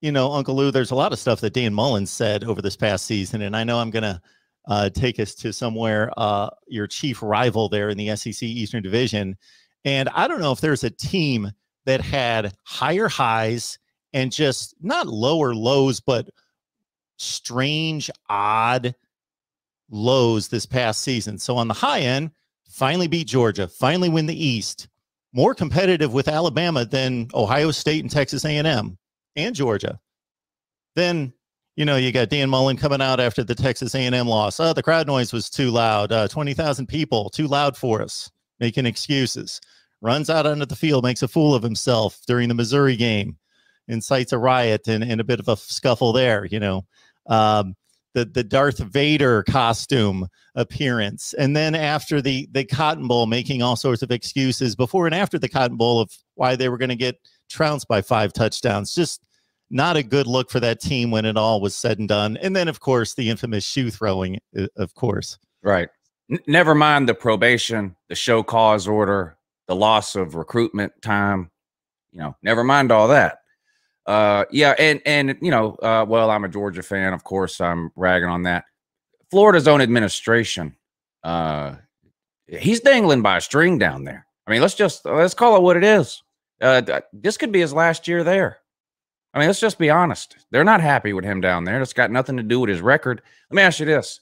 Uncle Lou, there's a lot of stuff that Dan Mullen said over this past season, and I know I'm going to take us to somewhere, your chief rival there in the SEC Eastern Division. And I don't know if there's a team that had higher highs and just not lower lows, but strange, odd lows this past season. So on the high end, finally beat Georgia, finally win the East, more competitive with Alabama than Ohio State and Texas A&M and Georgia. Then, you got Dan Mullen coming out after the Texas A&M loss. Oh, the crowd noise was too loud. 20,000 people, too loud for us, making excuses. Runs out onto the field, makes a fool of himself during the Missouri game, incites a riot and a bit of a scuffle there, the Darth Vader costume appearance. And then after the Cotton Bowl, making all sorts of excuses before and after the Cotton Bowl of why they were going to get trounced by 5 touchdowns. Just not a good look for that team when it all was said and done. And then, of course, the infamous shoe throwing, of course. Right. Never mind the probation, the show cause order, the loss of recruitment time, never mind all that. Yeah. And well, I'm a Georgia fan. Of course, I'm ragging on that. Florida's own administration, he's dangling by a string down there. I mean, let's call it what it is. This could be his last year there. I mean, let's just be honest. They're not happy with him down there. It's got nothing to do with his record. Let me ask you this.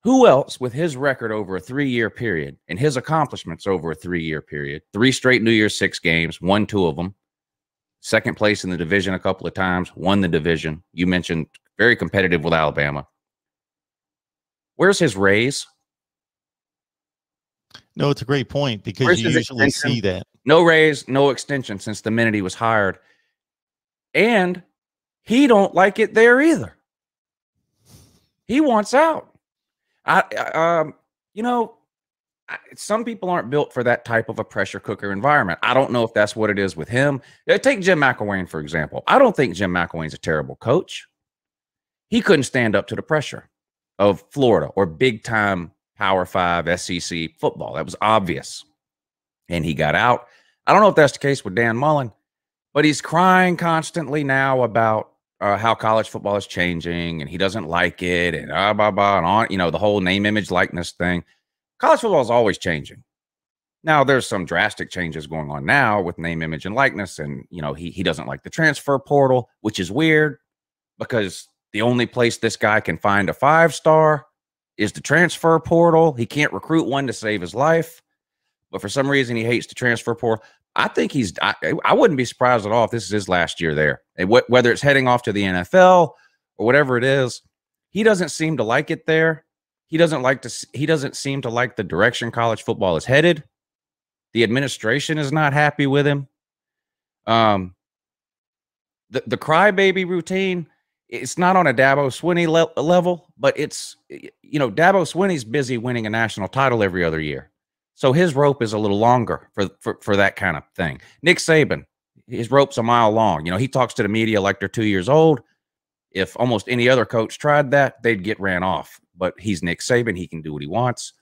Who else with his record over a 3-year period and his accomplishments over a 3-year period, 3 straight New Year's 6 games, won 2 of them, second place in the division a couple of times, won the division. You mentioned very competitive with Alabama. Where's his raise? No, it's a great point because you usually see that. No raise, no extension since the minute he was hired. And he don't like it there either. He wants out. Some people aren't built for that type of a pressure cooker environment. I don't know if that's what it is with him. Take Jim McElwain, for example. I don't think Jim McElwain's a terrible coach. He couldn't stand up to the pressure of Florida or big-time Power 5 SEC football. That was obvious. And he got out. I don't know if that's the case with Dan Mullen, but he's crying constantly now about how college football is changing and he doesn't like it and blah, blah, and on, the whole name, image, likeness thing. College football is always changing. Now, there's some drastic changes going on now with name, image, and likeness. And, he doesn't like the transfer portal, which is weird because the only place this guy can find a 5-star is the transfer portal. He can't recruit one to save his life. But for some reason, he hates the transfer portal. I think I wouldn't be surprised at all if this is his last year there. And whether it's heading off to the NFL or whatever it is, he doesn't seem to like it there. He doesn't seem to like the direction college football is headed. The administration is not happy with him. The crybaby routine, it's not on a Dabo Swinney level, but it's, Dabo Swinney's busy winning a national title every other year. So his rope is a little longer for that kind of thing. Nick Saban, his rope's a mile long. He talks to the media like they're 2 years old. If almost any other coach tried that, they'd get ran off. But he's Nick Saban. He can do what he wants.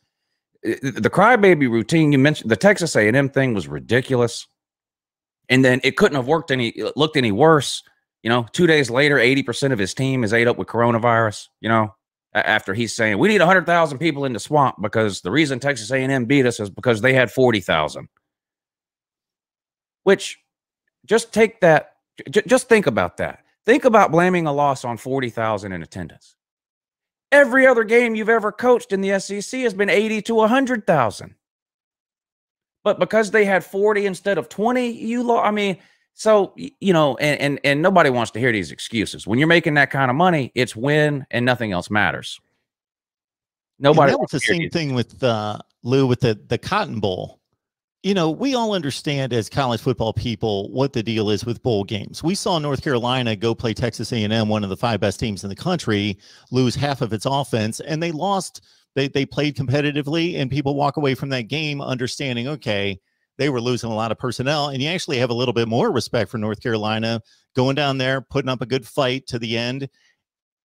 The crybaby routine, you mentioned, the Texas A&M thing was ridiculous. And then it couldn't have looked any worse. 2 days later, 80% of his team is ate up with coronavirus, after he's saying, we need 100,000 people in the swamp because the reason Texas A&M beat us is because they had 40,000. Which, just take that, just think about that. Think about blaming a loss on 40,000 in attendance. Every other game you've ever coached in the SEC has been 80 to 100,000. But because they had 40 instead of 20, you lost. I mean, so, and nobody wants to hear these excuses. When you're making that kind of money, it's win and nothing else matters. Nobody. That was the same thing with Lou with the Cotton Bowl. We all understand as college football people what the deal is with bowl games. We saw North Carolina go play Texas A&M, one of the 5 best teams in the country, lose half of its offense, and they lost. They played competitively, and people walk away from that game understanding, okay, they were losing a lot of personnel, and you actually have a little bit more respect for North Carolina going down there, putting up a good fight to the end.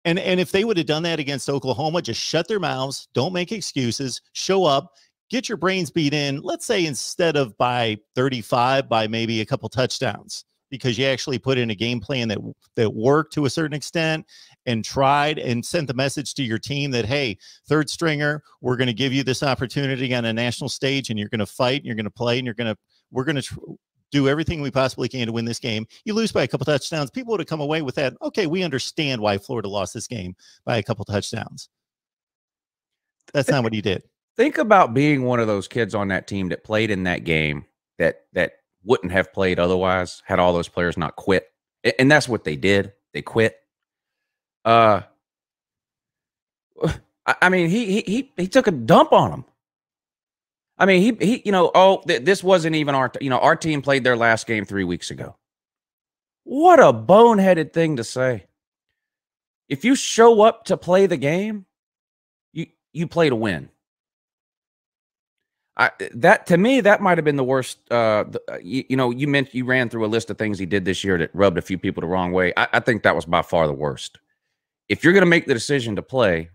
And if they would have done that against Oklahoma, just shut their mouths, don't make excuses, show up, get your brains beat in, let's say instead of by 35, by maybe a couple touchdowns, because you actually put in a game plan that worked to a certain extent and tried and sent the message to your team that, hey, third stringer, we're going to give you this opportunity on a national stage, and you're going to fight, and you're going to play, and we're going to do everything we possibly can to win this game. You lose by a couple touchdowns. People would have come away with that. Okay, we understand why Florida lost this game by a couple touchdowns. That's not what he did. Think about being one of those kids on that team that played in that game that wouldn't have played otherwise had all those players not quit. And that's what they did. They quit. I mean, he took a dump on them. I mean, he this wasn't even our team played their last game 3 weeks ago. What a boneheaded thing to say. If you show up to play the game, you play to win. That to me, that might have been the worst. You ran through a list of things he did this year that rubbed a few people the wrong way. I think that was by far the worst. If you're going to make the decision to play,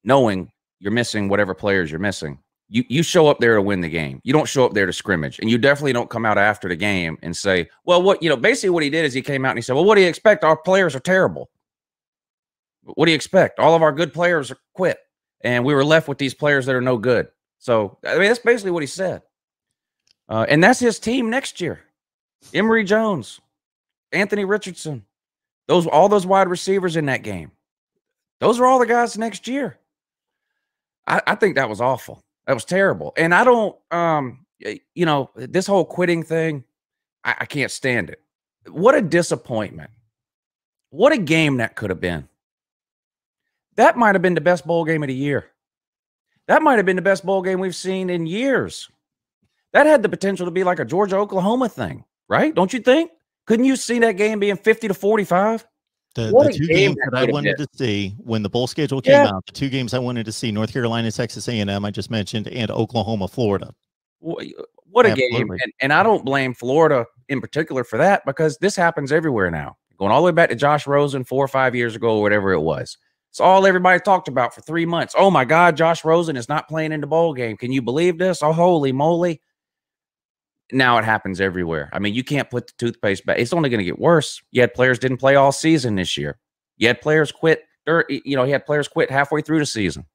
knowing you're missing whatever players you're missing, you show up there to win the game. You don't show up there to scrimmage, and you definitely don't come out after the game and say, well, basically what he did is he came out and he said, well, what do you expect? Our players are terrible. What do you expect? All of our good players quit, and we were left with these players that are no good. So, I mean, that's basically what he said. And that's his team next year. Emory Jones, Anthony Richardson, all those wide receivers in that game. Those are all the guys next year. I think that was awful. That was terrible. And I don't, this whole quitting thing, I can't stand it. What a disappointment. What a game that could have been. That might have been the best bowl game of the year. That might have been the best bowl game we've seen in years. That had the potential to be like a Georgia-Oklahoma thing, right? Don't you think? Couldn't you see that game being 50-45? The two games that I wanted to see when the bowl schedule came out, the two games I wanted to see, North Carolina, Texas A&M, I just mentioned, and Oklahoma, Florida. What a game. And I don't blame Florida in particular for that, because this happens everywhere now. Going all the way back to Josh Rosen 4 or 5 years ago, or whatever it was. It's all everybody talked about for 3 months. Oh, my God, Josh Rosen is not playing in the bowl game. Can you believe this? Oh, holy moly. Now it happens everywhere. I mean, you can't put the toothpaste back. It's only going to get worse. You had players didn't play all season this year. You had players quit. He had players quit halfway through the season.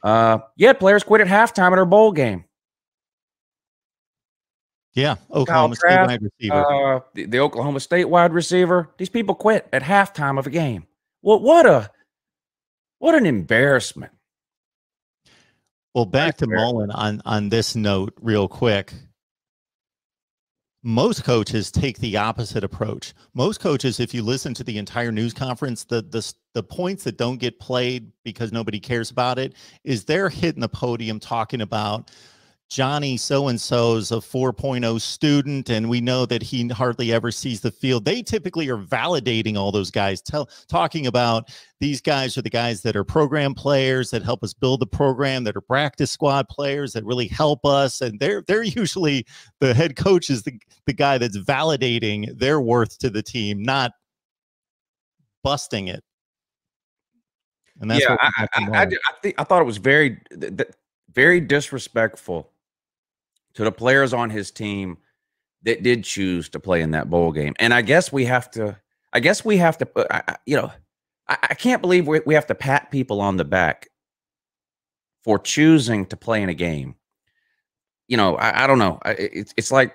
You had players quit at halftime at our bowl game. Yeah, Oklahoma State wide receiver. The Oklahoma State wide receiver. These people quit at halftime of a game. Well, what an embarrassment. Well, back to Mullen on this note real quick. Most coaches take the opposite approach. Most coaches, if you listen to the entire news conference, the points that don't get played because nobody cares about it is they're hitting the podium talking about Johnny so-and-so's a 4.0 student, and we know that he hardly ever sees the field. They typically are validating all those guys, talking about these guys are the guys that are program players that help us build the program, that are practice squad players that really help us. And they're usually the head coach is the guy that's validating their worth to the team, not busting it. And that's I thought it was very, very disrespectful to the players on his team that did choose to play in that bowl game. And I guess we have to, I can't believe we have to pat people on the back for choosing to play in a game. I don't know. It's like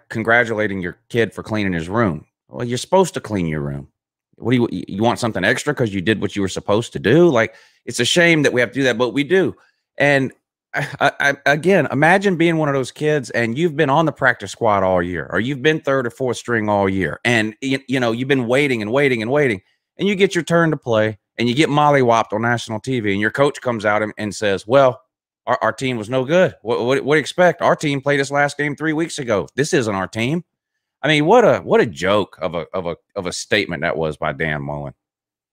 congratulating your kid for cleaning his room. Well, you're supposed to clean your room. What do you want something extra because you did what you were supposed to do? Like, it's a shame that we have to do that, but we do. And again, imagine being one of those kids and you've been on the practice squad all year, or you've been third or fourth string all year. And, you've been waiting and waiting and waiting, and you get your turn to play and you get mollywopped on national TV, and your coach comes out and says, well, our team was no good. What do you expect? Our team played this last game 3 weeks ago. This isn't our team. I mean, what a joke of a statement that was by Dan Mullen.